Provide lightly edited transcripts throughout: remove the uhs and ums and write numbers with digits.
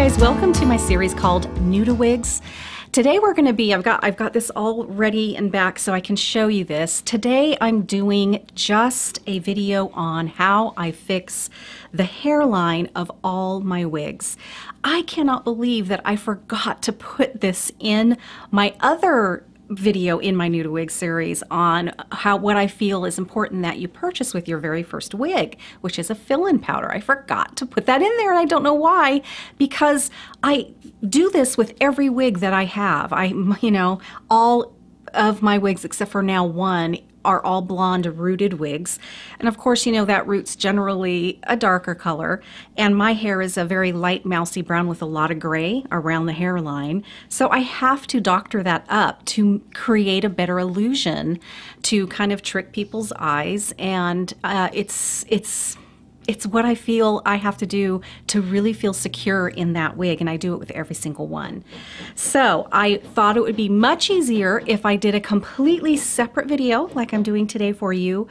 guys, welcome to my series called New to Wigs. Today we're going to be, I've got this all ready and back so I can show you this. Today I'm doing just a video on how I fix the hairline of all my wigs. I cannot believe that I forgot to put this in my other video in my New to Wig series on what I feel is important that you purchase with your very first wig, which is a fill-in powder. I forgot to put that in there, and I don't know why, because I do this with every wig that I have. All of my wigs except for now one are all blonde rooted wigs, and of course that root's generally a darker color, and my hair is a very light mousy brown with a lot of gray around the hairline, so I have to doctor that up to create a better illusion to kind of trick people's eyes, and it's what I feel I have to do to really feel secure in that wig, and I do it with every single one. So I thought it would be much easier if I did a completely separate video like I'm doing today for you,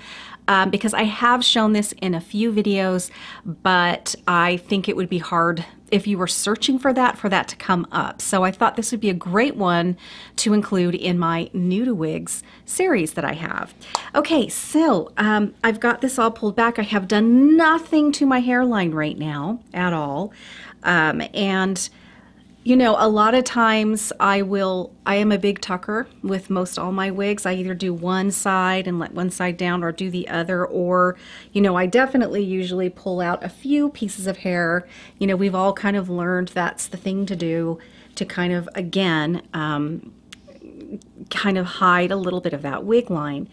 because I have shown this in a few videos, but I think it would be hard if you were searching for that to come up. So I thought this would be a great one to include in my New to Wigs series that I have. Okay, so I've got this all pulled back. I have done nothing to my hairline right now at all. And a lot of times I am a big tucker with most all my wigs. I either do one side and let one side down or do the other, or, I definitely usually pull out a few pieces of hair. We've all kind of learned that's the thing to do to kind of, again, kind of hide a little bit of that wig line.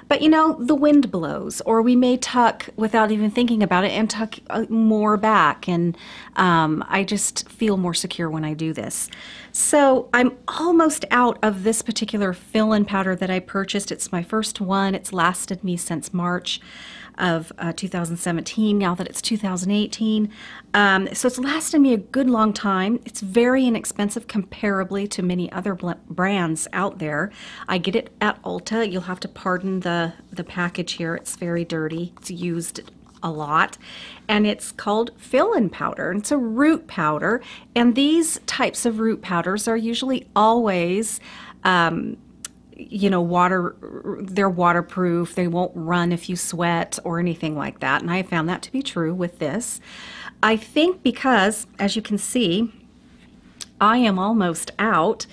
But the wind blows, or we may tuck without even thinking about it and tuck more back, and I just feel more secure when I do this. So I'm almost out of this particular fill-in powder that I purchased. It's my first one. It's lasted me since March of 2017, now that it's 2018. So it's lasted me a good long time. It's very inexpensive comparably to many other brands out there. I get it at Ulta. You'll have to pardon the package here. It's very dirty. It's used a lot. And it's called fill-in powder. It's a root powder. And these types of root powders are usually always they're waterproof, they won't run if you sweat or anything like that, and I have found that to be true with this. I think because, as you can see, I am almost out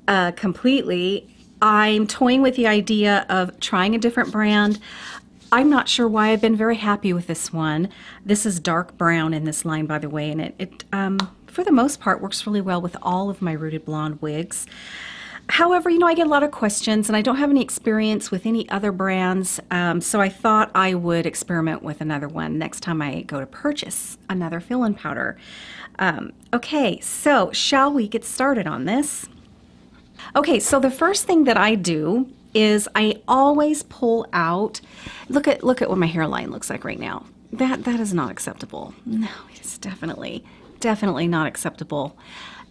completely. I'm toying with the idea of trying a different brand. I'm not sure why. I've been very happy with this one. This is dark brown in this line, by the way, and it for the most part works really well with all of my rooted blonde wigs. However, I get a lot of questions, and I don't have any experience with any other brands, so I thought I would experiment with another one next time I go to purchase another fill-in powder. Okay, so shall we get started on this? Okay, so the first thing that I do is I always pull out, look at what my hairline looks like right now. That is not acceptable. No, it's definitely not acceptable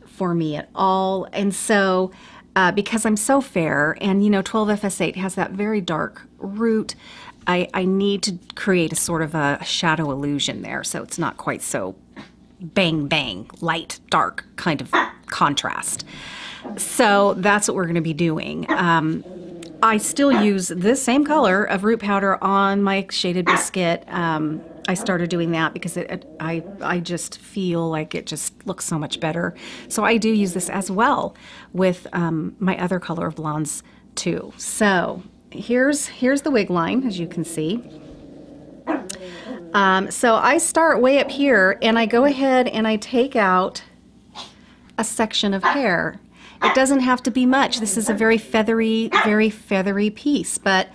for me at all. And so because I'm so fair, and 12FS8 has that very dark root, I need to create a sort of a shadow illusion there, so it's not quite so bang bang, light dark kind of contrast. So that's what we're going to be doing. I still use this same color of root powder on my shaded biscuit. I started doing that because I just feel like it just looks so much better. So I do use this as well with my other color of blondes too. So here's the wig line, as you can see. So I start way up here, and I go ahead and I take out a section of hair. It doesn't have to be much. This is a very feathery piece, but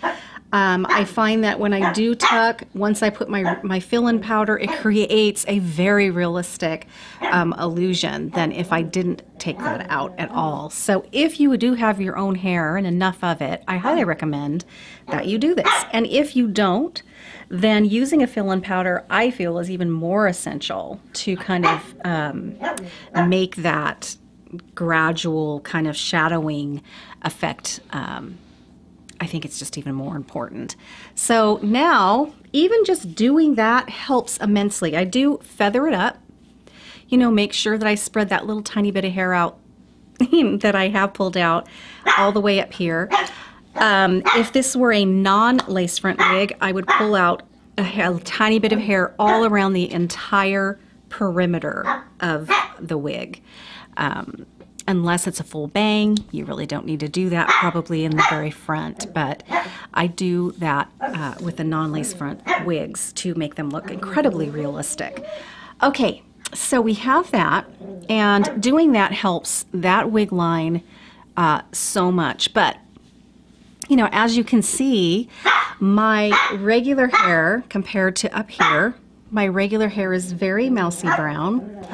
I find that when I do tuck, once I put my fill-in powder, it creates a very realistic illusion than if I didn't take that out at all. So if you do have your own hair and enough of it, I highly recommend that you do this. And if you don't, then using a fill-in powder, I feel, is even more essential to kind of make that gradual kind of shadowing effect. I think it's just even more important. So now, even just doing that helps immensely. I do feather it up. you know, make sure that I spread that little tiny bit of hair out that I have pulled out all the way up here. If this were a non-lace front wig, I would pull out a tiny bit of hair all around the entire perimeter of the wig. Unless it's a full bang, you really don't need to do that probably in the very front, but I do that with the non-lace front wigs to make them look incredibly realistic. Okay, so we have that, and doing that helps that wig line so much. But, you know, as you can see, my regular hair compared to up here, my regular hair is very mousy brown,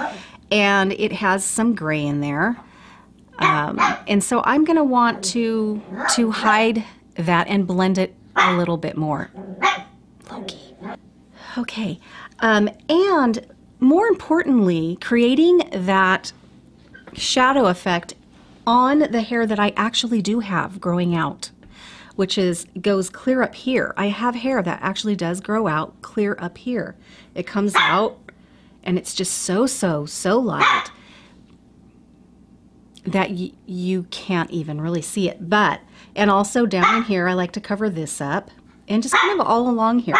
and it has some gray in there. And so I'm going to want to hide that and blend it a little bit more. Loki. Okay. And more importantly, creating that shadow effect on the hair that I actually do have growing out, which goes clear up here. I have hair that actually does grow out clear up here. It comes out and it's just so light that you can't even really see it. But, and also down in here, I like to cover this up and just kind of all along here.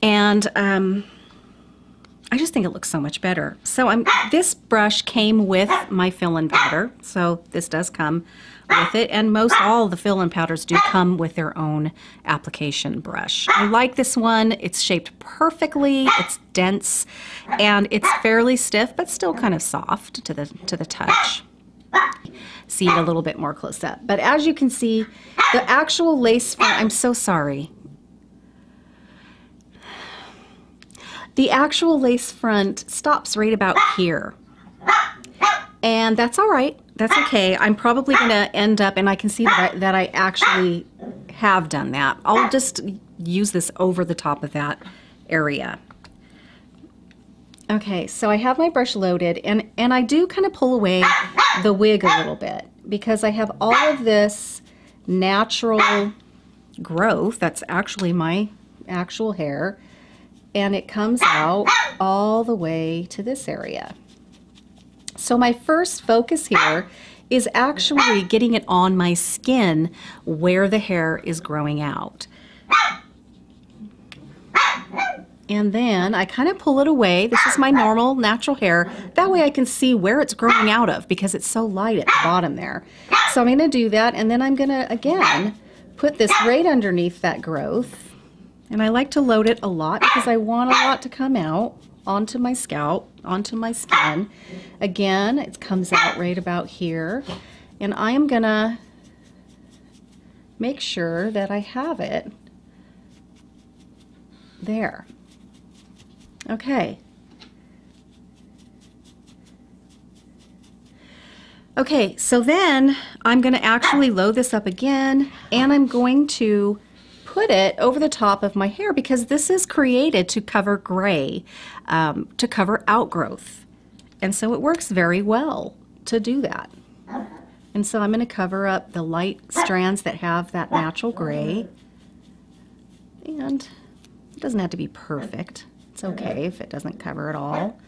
And I just think it looks so much better. So this brush came with my fill-in powder, so this does come with it, and most all the fill-in powders do come with their own application brush. I like this one. It's shaped perfectly, it's dense, and it's fairly stiff, but still kind of soft to the touch. See it a little bit more close up. But as you can see, the actual lace front, I'm so sorry. The actual lace front stops right about here. And that's all right. That's okay. I'm probably going to end up, and I can see that I actually have done that. I'll just use this over the top of that area. Okay, so I have my brush loaded, and I do kind of pull away the wig a little bit because I have all of this natural growth. That's actually my actual hair, and it comes out all the way to this area. So my first focus here is actually getting it on my skin where the hair is growing out. And then I kind of pull it away. This is my normal natural hair. That way I can see where it's growing out of because it's so light at the bottom there. So I'm going to do that, and then I'm going to, again, put this right underneath that growth. And I like to load it a lot because I want a lot to come out onto my scalp, onto my skin. Again, it comes out right about here. And I am going to make sure that I have it there. Okay. Okay, so then I'm going to actually load this up again, and I'm going to put it over the top of my hair because this is created to cover gray, to cover outgrowth. And so it works very well to do that. And so I'm going to cover up the light strands that have that natural gray. And it doesn't have to be perfect. It's okay if it doesn't cover it all.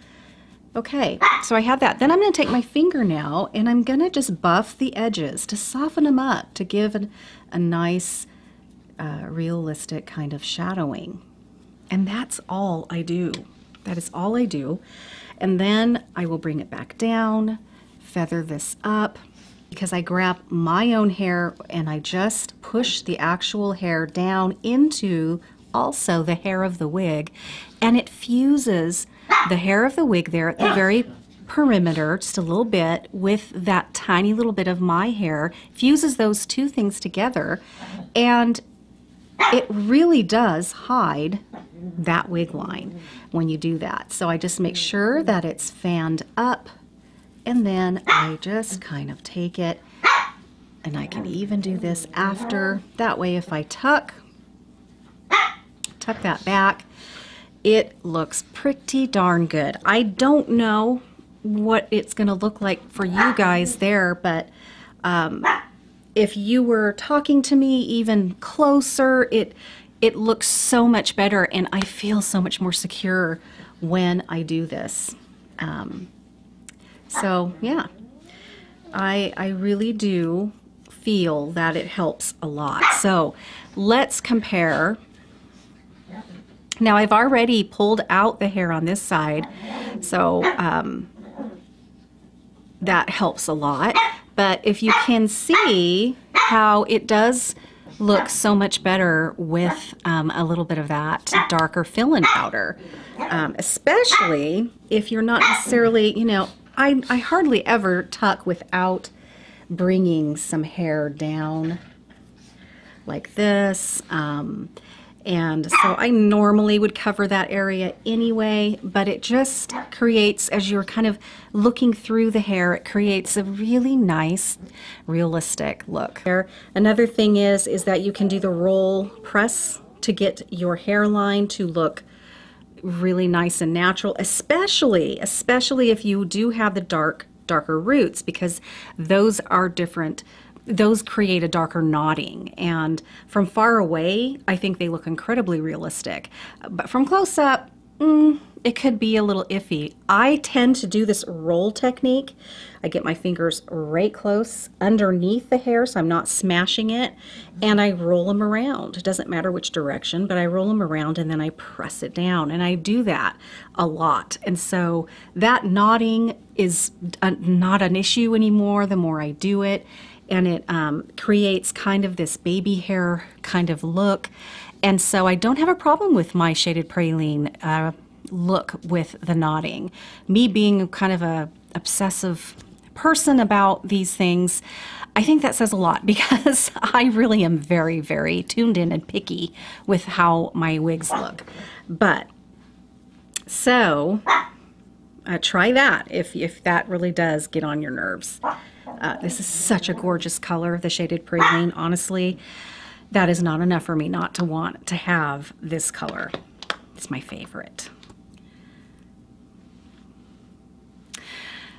Okay, so I have that. Then I'm going to take my finger now, and I'm going to just buff the edges to soften them up, to give a nice realistic kind of shadowing. And that's all I do. That is all I do. And then I will bring it back down, feather this up, because I grab my own hair and I just push the actual hair down into also the hair of the wig, and it fuses the hair of the wig there at the very perimeter, just a little bit, with that tiny little bit of my hair, fuses those two things together, and it really does hide that wig line when you do that. So I just make sure that it's fanned up, and then I just kind of take it, and I can even do this after. That way if I tuck that back, it looks pretty darn good. I don't know what it's going to look like for you guys there, but if you were talking to me even closer, it looks so much better, and I feel so much more secure when I do this. So yeah, I really do feel that it helps a lot. So let's compare. Now I've already pulled out the hair on this side, so that helps a lot. But if you can see how it does look so much better with a little bit of that darker fill-in powder, especially if you're not necessarily, you know, I hardly ever tuck without bringing some hair down like this. And so I normally would cover that area anyway, but it just creates, as you're kind of looking through the hair, it creates a really nice, realistic look. Another thing is that you can do the roll press to get your hairline to look really nice and natural, especially if you do have the darker roots, because those are different. Those create a darker knotting, and from far away I think they look incredibly realistic, but from close up it could be a little iffy. I tend to do this roll technique. I get my fingers right close underneath the hair so I'm not smashing it, and I roll them around. It doesn't matter which direction, but I roll them around and then I press it down, and I do that a lot. And so that knotting is not an issue anymore the more I do it. And it creates kind of this baby hair kind of look. And so I don't have a problem with my Shaded Praline look with the knotting. Me being kind of a obsessive person about these things, I think that says a lot, because I really am very, very tuned in and picky with how my wigs look. But, so, try that if that really does get on your nerves. This is such a gorgeous color, the Shaded Praline. Honestly, that is not enough for me not to want to have this color. It's my favorite.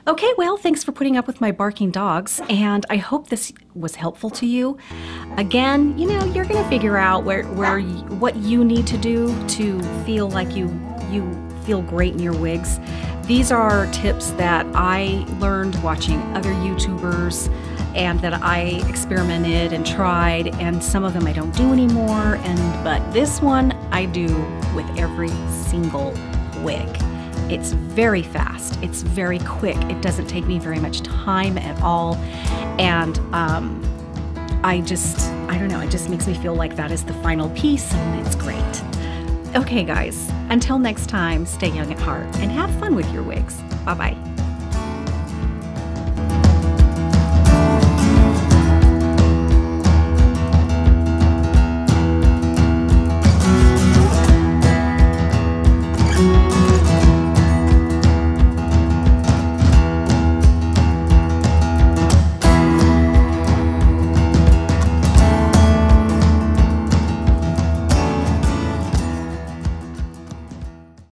Okay, well, thanks for putting up with my barking dogs, and I hope this was helpful to you. Again, you know, you're gonna figure out what you need to do to feel like you feel great in your wigs. These are tips that I learned watching other YouTubers and that I experimented and tried, and some of them I don't do anymore, but this one I do with every single wig. It's very fast, it's very quick, it doesn't take me very much time at all, and I don't know, it just makes me feel like that is the final piece, and it's great. Okay guys, until next time, stay young at heart and have fun with your wigs. Bye-bye.